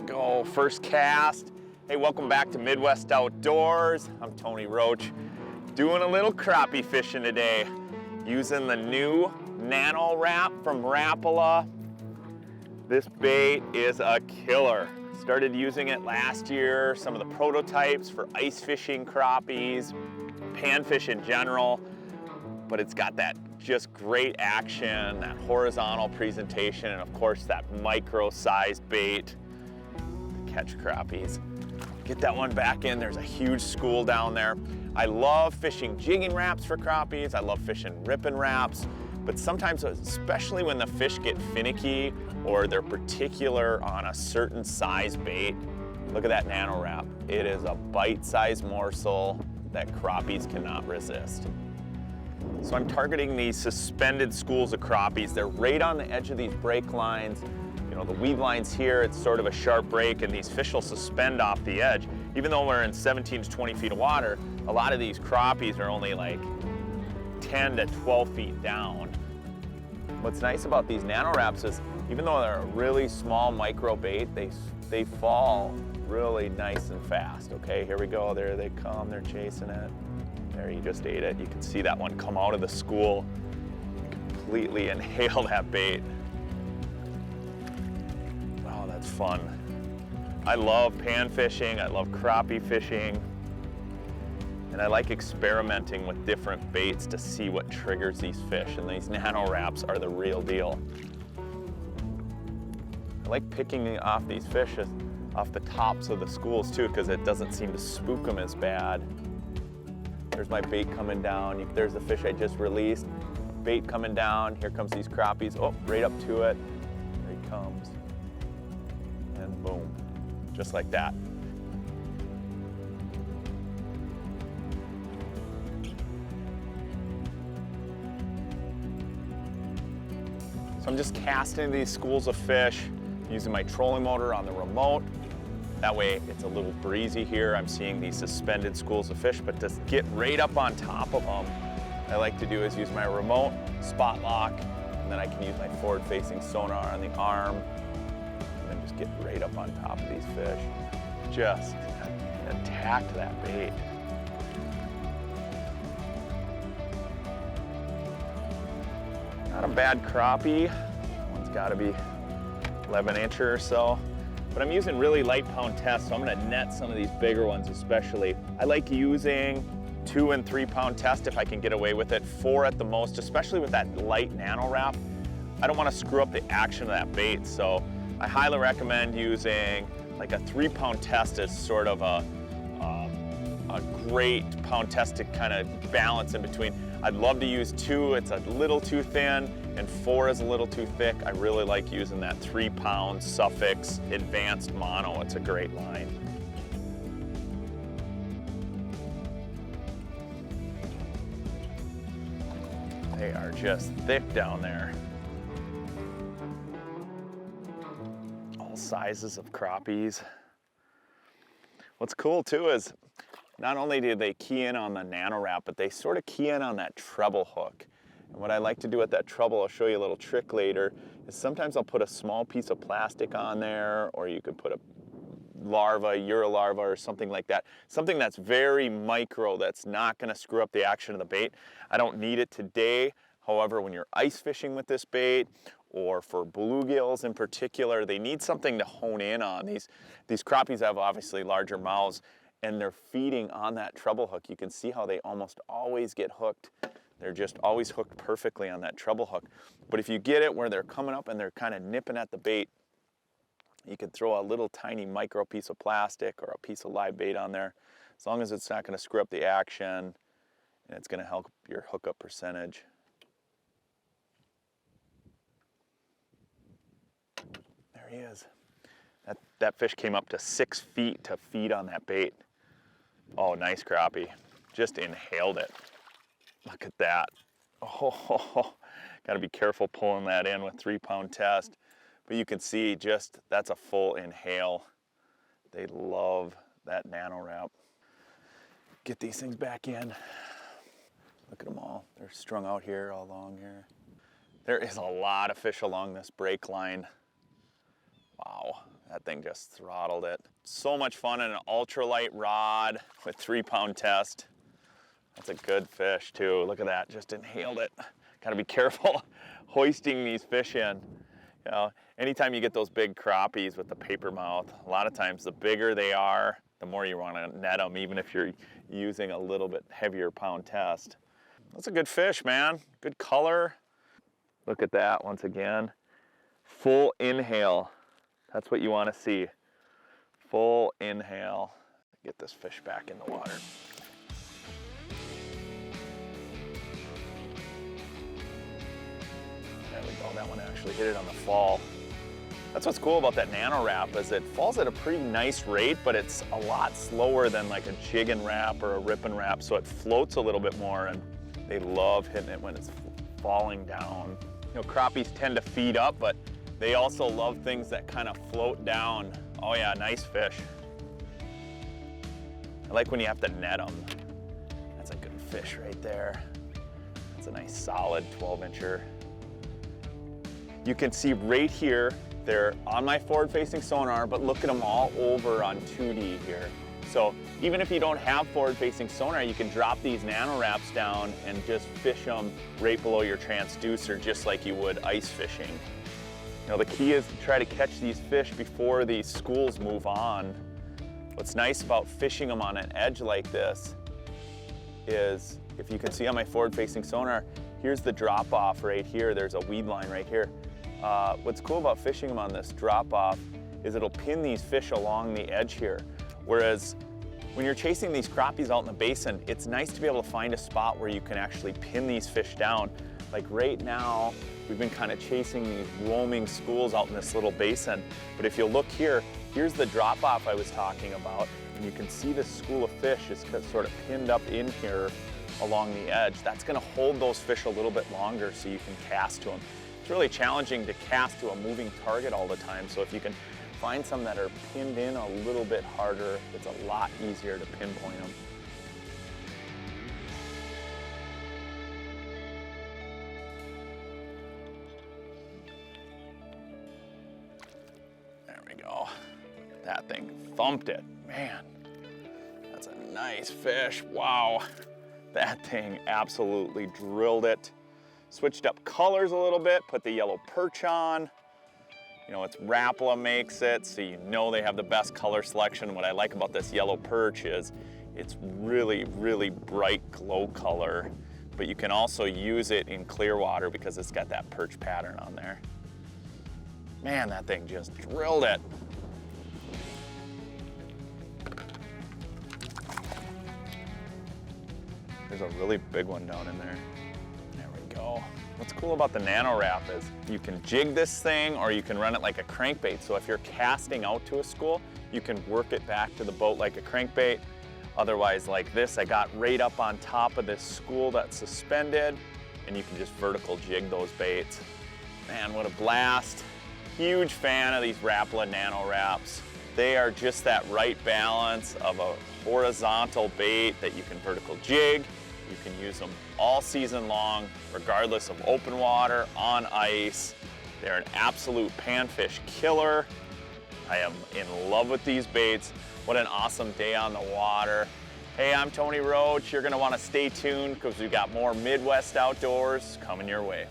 Go, first cast. Hey, welcome back to Midwest Outdoors. I'm Tony Roach, doing a little crappie fishing today, using the new Nano Rap from Rapala. This bait is a killer. Started using it last year, some of the prototypes for ice fishing crappies, panfish in general, but it's got that just great action, that horizontal presentation, and of course that micro-sized bait to catch crappies. Get that one back in. There's a huge school down there. I love fishing jigging wraps for crappies. I love fishing ripping wraps, but sometimes, especially when the fish get finicky or they're particular on a certain size bait, look at that Nano Rap. It is a bite-sized morsel that crappies cannot resist. So I'm targeting these suspended schools of crappies. They're right on the edge of these break lines. You know, the weave lines here, it's sort of a sharp break, and these fish will suspend off the edge. Even though we're in 17 to 20 feet of water, a lot of these crappies are only like 10 to 12 feet down. What's nice about these Nano Raps is, even though they're a really small micro bait, they fall really nice and fast. Okay, here we go, there they come, they're chasing it. There, you just ate it. You can see that one come out of the school, completely inhale that bait. Oh, that's fun. I love pan fishing, I love crappie fishing, and I like experimenting with different baits to see what triggers these fish, and these Nano Raps are the real deal. I like picking off these fish off the tops of the schools too, because it doesn't seem to spook them as bad. There's my bait coming down. There's the fish I just released. Bait coming down. Here comes these crappies. Oh, right up to it. There he comes. And boom, just like that. So I'm just casting these schools of fish using my trolling motor on the remote. That way it's a little breezy here. I'm seeing these suspended schools of fish, but to get right up on top of them, I like to do is use my remote, spot lock, and then I can use my forward-facing sonar on the arm, and then just get right up on top of these fish. Just attack that bait. Not a bad crappie. One's gotta be 11-incher or so. But I'm using really light pound tests, so I'm gonna net some of these bigger ones especially. I like using 2 and 3 pound test if I can get away with it, 4 at the most, especially with that light Nano Rap. I don't wanna screw up the action of that bait, so I highly recommend using like a 3 pound test as sort of a great pound test to kind of balance in between. I'd love to use 2, it's a little too thin, and 4 is a little too thick. I really like using that 3 pound Suffix Advanced Mono. It's a great line. They are just thick down there. All sizes of crappies. What's cool too is not only do they key in on the Nano Rap, but they sort of key in on that treble hook. And what I like to do with that treble, I'll show you a little trick later, is sometimes I'll put a small piece of plastic on there, or you could put a larva, Eurolarva, or something like that. Something that's very micro, that's not gonna screw up the action of the bait. I don't need it today. However, when you're ice fishing with this bait, or for bluegills in particular, they need something to hone in on. These crappies have obviously larger mouths, and they're feeding on that treble hook. You can see how they almost always get hooked. They're just always hooked perfectly on that treble hook. But if you get it where they're coming up and they're kind of nipping at the bait, you could throw a little tiny micro piece of plastic or a piece of live bait on there, as long as it's not going to screw up the action and it's going to help your hookup percentage. There he is. That fish came up to 6 feet to feed on that bait. Oh, nice crappie. Just inhaled it. Look at that. Oh, got to be careful pulling that in with 3 pound test. But you can see just, that's a full inhale. They love that Nano Rap. Get these things back in. Look at them all. They're strung out here, all along here. There is a lot of fish along this break line. Wow, That thing just throttled it. So much fun in an ultralight rod with 3-pound test. That's a good fish too. Look at that, just inhaled it. Gotta be careful hoisting these fish in. You know, anytime you get those big crappies with the paper mouth, a lot of times the bigger they are, the more you want to net them, even if you're using a little bit heavier pound test. That's a good fish, man. Good color. Look at that once again. Full inhale. That's what you want to see. Full inhale. Get this fish back in the water. There we go. That one actually hit it on the fall. That's what's cool about that Nano Rap is it falls at a pretty nice rate, but it's a lot slower than like a Jigging Rap or a Rippin' Rap, so it floats a little bit more, and they love hitting it when it's falling down. You know, crappies tend to feed up, but they also love things that kind of float down. Oh yeah, nice fish. I like when you have to net them. That's a good fish right there. That's a nice solid 12-incher. You can see right here, they're on my forward-facing sonar, but look at them all over on 2D here. So even if you don't have forward-facing sonar, you can drop these Nano Raps down and just fish them right below your transducer, just like you would ice fishing. You know, the key is to try to catch these fish before these schools move on. What's nice about fishing them on an edge like this is, if you can see on my forward-facing sonar, here's the drop-off right here. There's a weed line right here. What's cool about fishing them on this drop-off is it'll pin these fish along the edge here. Whereas when you're chasing these crappies out in the basin, it's nice to be able to find a spot where you can actually pin these fish down. Like right now, we've been kind of chasing these roaming schools out in this little basin. But if you look here, here's the drop-off I was talking about, and you can see this school of fish is sort of pinned up in here along the edge. That's gonna hold those fish a little bit longer so you can cast to them. It's really challenging to cast to a moving target all the time, so if you can find some that are pinned in a little bit harder, it's a lot easier to pinpoint them. There we go. That thing thumped it. Man, that's a nice fish. Wow. That thing absolutely drilled it. Switched up colors a little bit, put the yellow perch on. You know, it's Rapala makes it, so you know they have the best color selection. What I like about this yellow perch is it's really, really bright glow color, but you can also use it in clear water because it's got that perch pattern on there. Man, that thing just drilled it. There's a really big one down in there. There we go. What's cool about the Nano Rap is you can jig this thing or you can run it like a crankbait. So if you're casting out to a school, you can work it back to the boat like a crankbait. Otherwise, like this, I got right up on top of this school that's suspended, and you can just vertical jig those baits. Man, what a blast. Huge fan of these Rapala Nano Raps. They are just that right balance of a horizontal bait that you can vertical jig. You can use them all season long, regardless of open water, on ice. They're an absolute panfish killer. I am in love with these baits. What an awesome day on the water. Hey, I'm Tony Roach. You're gonna wanna stay tuned because we've got more Midwest Outdoors coming your way.